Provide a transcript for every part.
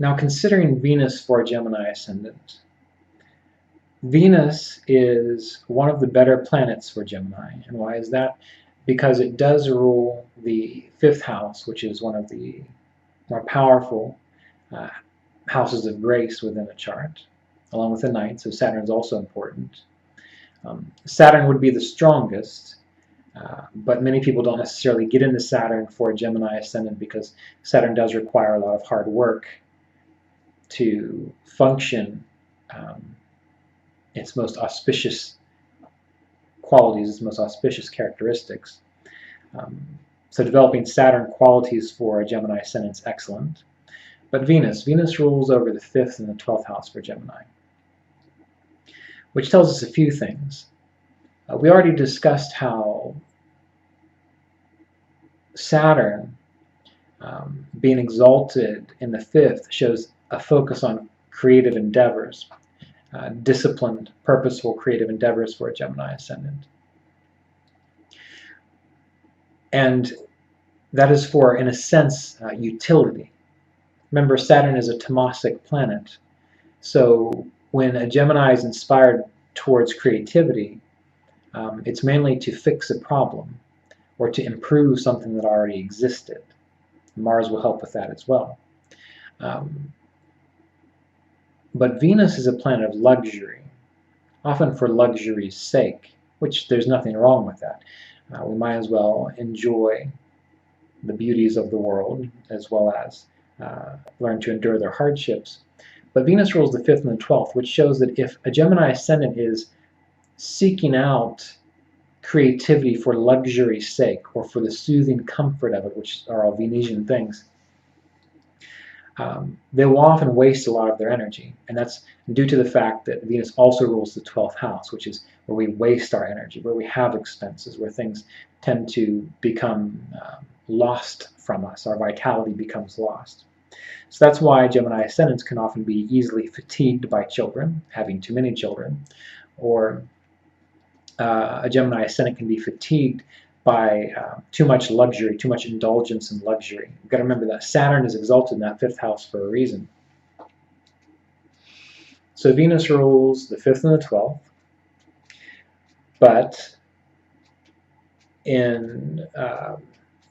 Now, considering Venus for a Gemini ascendant, Venus is one of the better planets for Gemini. And why is that? Because it does rule the 5th house, which is one of the more powerful houses of grace within a chart, along with the 9th, so Saturn is also important. Saturn would be the strongest, but many people don't necessarily get into Saturn for a Gemini ascendant because Saturn does require a lot of hard work to function its most auspicious qualities, its most auspicious characteristics. So developing Saturn qualities for a Gemini ascendant is excellent. But Venus rules over the 5th and the 12th house for Gemini, which tells us a few things. We already discussed how Saturn being exalted in the 5th shows a focus on creative endeavors, disciplined, purposeful creative endeavors for a Gemini ascendant. And that is for, in a sense, utility. Remember, Saturn is a tamasic planet, so when a Gemini is inspired towards creativity, it's mainly to fix a problem or to improve something that already existed. Mars will help with that as well. But Venus is a planet of luxury, often for luxury's sake, which there's nothing wrong with that. We might as well enjoy the beauties of the world as well as learn to endure their hardships. But Venus rules the 5th and the 12th, which shows that if a Gemini ascendant is seeking out creativity for luxury's sake or for the soothing comfort of it, which are all Venusian things, they will often waste a lot of their energy. And that's due to the fact that Venus also rules the 12th house, which is where we waste our energy, where we have expenses, where things tend to become lost from us. Our vitality becomes lost. So that's why Gemini ascendants can often be easily fatigued by children, having too many children, or a Gemini ascendant can be fatigued by too much luxury, too much indulgence in luxury. You've got to remember that Saturn is exalted in that 5th house for a reason. So Venus rules the 5th and the 12th, but in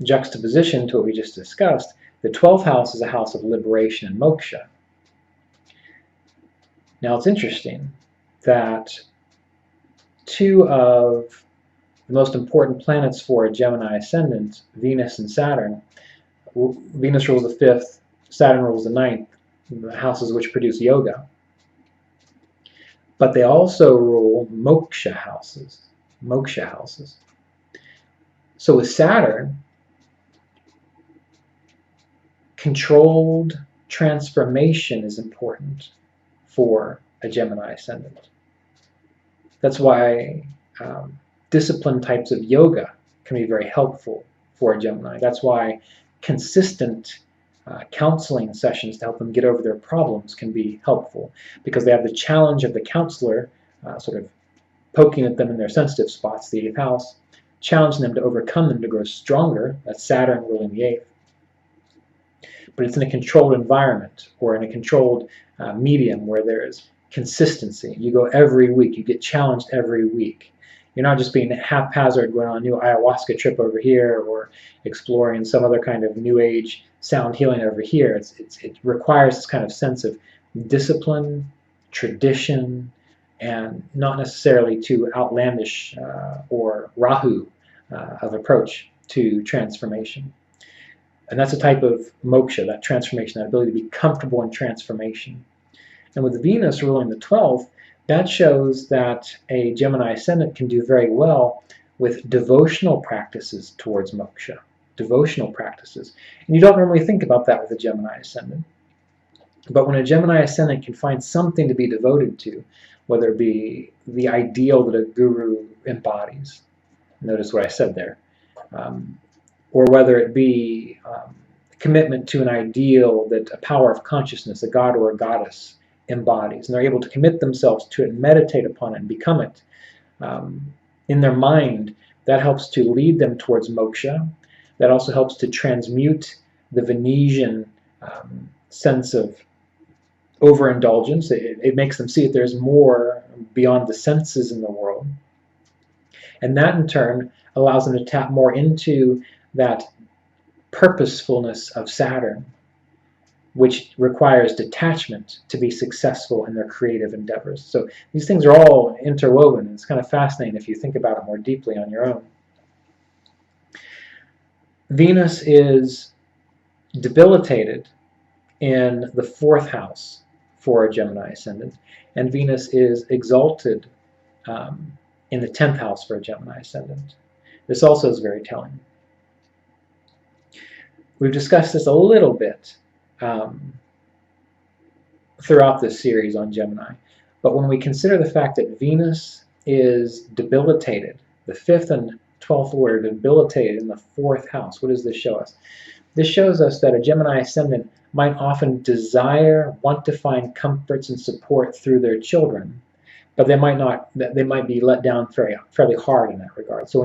juxtaposition to what we just discussed, the 12th house is a house of liberation and moksha. Now it's interesting that two of the most important planets for a Gemini ascendant, Venus and Saturn, Venus rules the 5th, Saturn rules the 9th, the houses which produce yoga. But they also rule moksha houses. So with Saturn, controlled transformation is important for a Gemini ascendant. That's why disciplined types of yoga can be very helpful for a Gemini. That's why consistent counseling sessions to help them get over their problems can be helpful, because they have the challenge of the counselor sort of poking at them in their sensitive spots, the 8th house, challenging them to overcome them to grow stronger. That's Saturn ruling the 8th. But it's in a controlled environment or in a controlled medium where there is consistency. You go every week, you get challenged every week. You're not just being haphazard going on a new ayahuasca trip over here or exploring some other kind of new age sound healing over here. It requires this kind of sense of discipline, tradition, and not necessarily too outlandish or Rahu of approach to transformation. And that's a type of moksha, that transformation, that ability to be comfortable in transformation. And with Venus ruling the 12th, that shows that a Gemini ascendant can do very well with devotional practices towards moksha. Devotional practices. And you don't normally think about that with a Gemini ascendant. But when a Gemini ascendant can find something to be devoted to, whether it be the ideal that a guru embodies, notice what I said there, or whether it be commitment to an ideal that a power of consciousness, a god or a goddess, embodies, and they're able to commit themselves to it and meditate upon it and become it in their mind, that helps to lead them towards moksha. That also helps to transmute the Venusian sense of overindulgence. It makes them see that there's more beyond the senses in the world. And that in turn allows them to tap more into that purposefulness of Saturn, which requires detachment to be successful in their creative endeavors. So these things are all interwoven. It's kind of fascinating if you think about it more deeply on your own. Venus is debilitated in the 4th house for a Gemini ascendant, and Venus is exalted in the 10th house for a Gemini ascendant. This also is very telling. We've discussed this a little bit throughout this series on Gemini, but when we consider the fact that Venus is debilitated, the 5th and 12th order debilitated in the 4th house, what does this show us? This shows us that a Gemini ascendant might often desire, want to find comforts and support through their children, but they might be let down fairly hard in that regard. So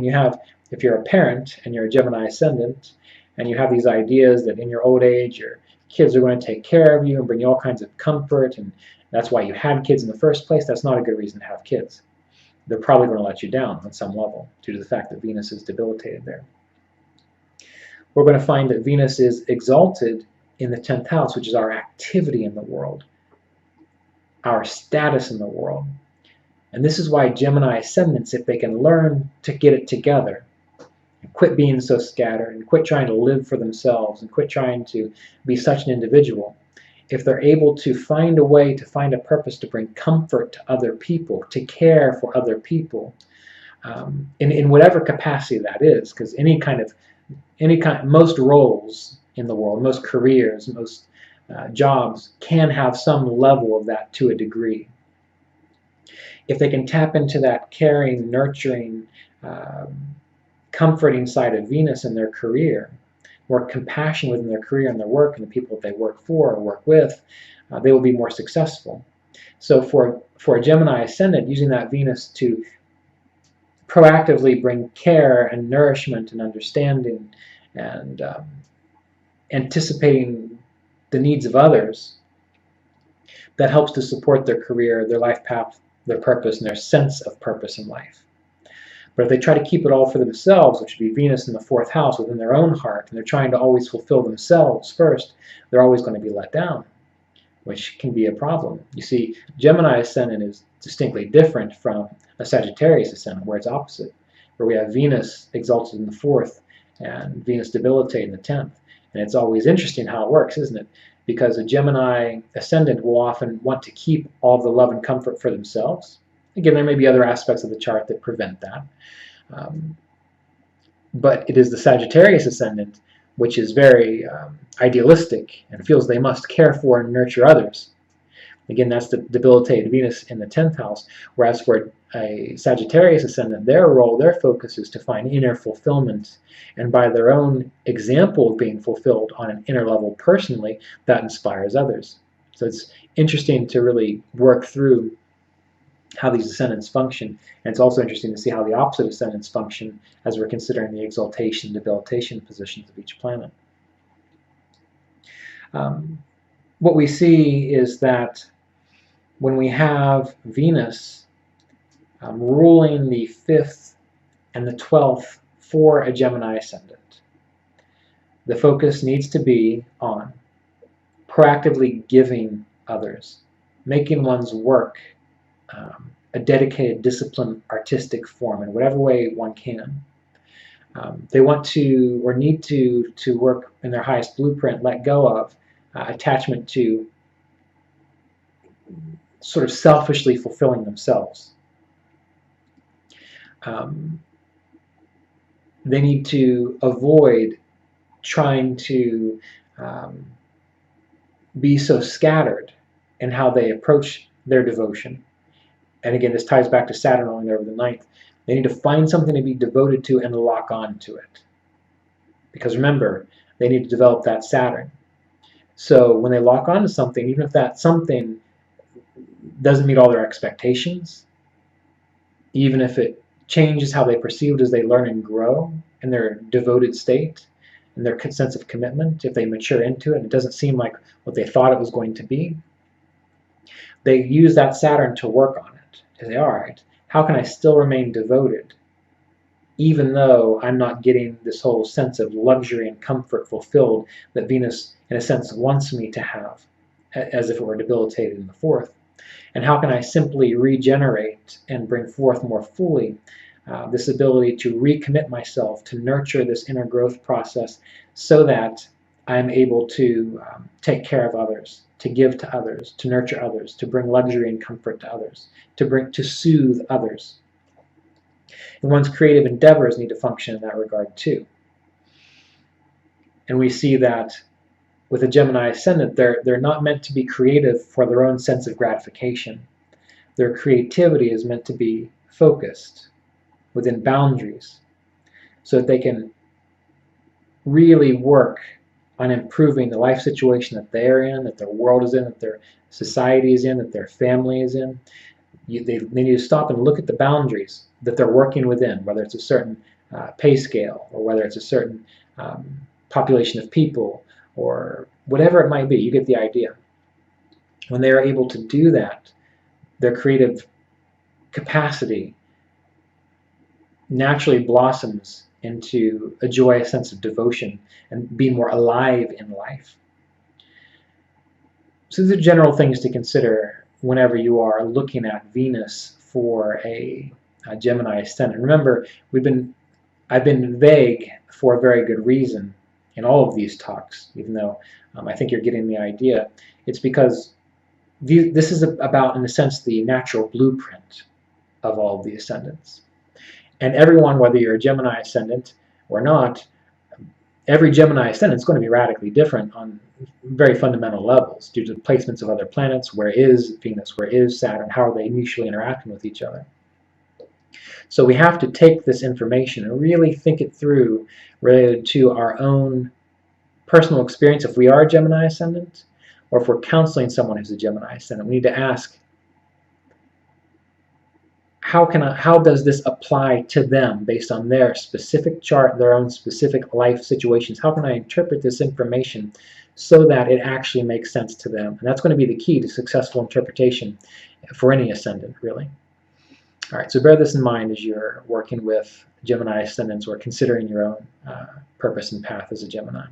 if you're a parent and you're a Gemini ascendant, and you have these ideas that in your old age your kids are going to take care of you and bring you all kinds of comfort, and that's why you had kids in the first place, that's not a good reason to have kids. They're probably going to let you down on some level due to the fact that Venus is debilitated there. We're going to find that Venus is exalted in the 10th house, which is our activity in the world, our status in the world. And this is why Gemini ascendants, if they can learn to get it together, and quit being so scattered, and quit trying to live for themselves, and quit trying to be such an individual, if they're able to find a way to find a purpose to bring comfort to other people, to care for other people, in whatever capacity that is, because most roles in the world, most careers, most jobs can have some level of that to a degree. If they can tap into that caring, nurturing, comforting side of Venus in their career, more compassion within their career and their work and the people that they work for or work with, they will be more successful. So for a Gemini ascendant, using that Venus to proactively bring care and nourishment and understanding and anticipating the needs of others, that helps to support their career, their life path, their purpose, and their sense of purpose in life. But if they try to keep it all for themselves, which would be Venus in the 4th house within their own heart, and they're trying to always fulfill themselves first, they're always going to be let down, which can be a problem. You see, Gemini ascendant is distinctly different from a Sagittarius ascendant, where it's opposite, where we have Venus exalted in the 4th and Venus debilitated in the 10th. And it's always interesting how it works, isn't it? Because a Gemini ascendant will often want to keep all the love and comfort for themselves. Again, there may be other aspects of the chart that prevent that. But it is the Sagittarius ascendant which is very idealistic and feels they must care for and nurture others. Again, that's the debilitated Venus in the 10th house, whereas for a Sagittarius ascendant, their role, their focus is to find inner fulfillment, and by their own example of being fulfilled on an inner level personally, that inspires others. So it's interesting to really work through how these ascendants function, and it's also interesting to see how the opposite ascendants function as we're considering the exaltation and debilitation positions of each planet. What we see is that when we have Venus ruling the 5th and the 12th for a Gemini ascendant, the focus needs to be on proactively giving others, making one's work a dedicated, disciplined, artistic form in whatever way one can. They want to or need to work in their highest blueprint, let go of attachment to sort of selfishly fulfilling themselves. They need to avoid trying to be so scattered in how they approach their devotion. And again, this ties back to Saturn rolling over the 9th. They need to find something to be devoted to and lock on to it. Because remember, they need to develop that Saturn. So when they lock on to something, even if that something doesn't meet all their expectations, even if it changes how they perceive it as they learn and grow in their devoted state and their sense of commitment, if they mature into it and it doesn't seem like what they thought it was going to be, they use that Saturn to work on it, to say, all right, how can I still remain devoted even though I'm not getting this whole sense of luxury and comfort fulfilled that Venus, in a sense, wants me to have, as if it were debilitated in the fourth? And how can I simply regenerate and bring forth more fully this ability to recommit myself, to nurture this inner growth process so that I'm able to take care of others, to give to others, to nurture others, to bring luxury and comfort to others, to soothe others. And one's creative endeavors need to function in that regard too. And we see that with a Gemini ascendant, they're not meant to be creative for their own sense of gratification. Their creativity is meant to be focused within boundaries so that they can really work on improving the life situation that they're in, that their world is in, that their society is in, that their family is in. They need to stop and look at the boundaries that they're working within, whether it's a certain pay scale or whether it's a certain population of people or whatever it might be. You get the idea. When they are able to do that, their creative capacity naturally blossoms into a joyous sense of devotion and being more alive in life. So these are general things to consider whenever you are looking at Venus for a Gemini ascendant. Remember, I've been vague for a very good reason in all of these talks, even though I think you're getting the idea. It's because this is about, in a sense, the natural blueprint of all of the ascendants. And everyone, whether you're a Gemini ascendant or not, every Gemini ascendant is going to be radically different on very fundamental levels due to the placements of other planets. Where is Venus? Where is Saturn? How are they mutually interacting with each other? So we have to take this information and really think it through related to our own personal experience. If we are a Gemini ascendant, or if we're counseling someone who's a Gemini ascendant, we need to ask, how does this apply to them based on their specific chart, their own specific life situations? How can I interpret this information so that it actually makes sense to them? And that's going to be the key to successful interpretation for any ascendant, really. All right, so bear this in mind as you're working with Gemini ascendants or considering your own purpose and path as a Gemini.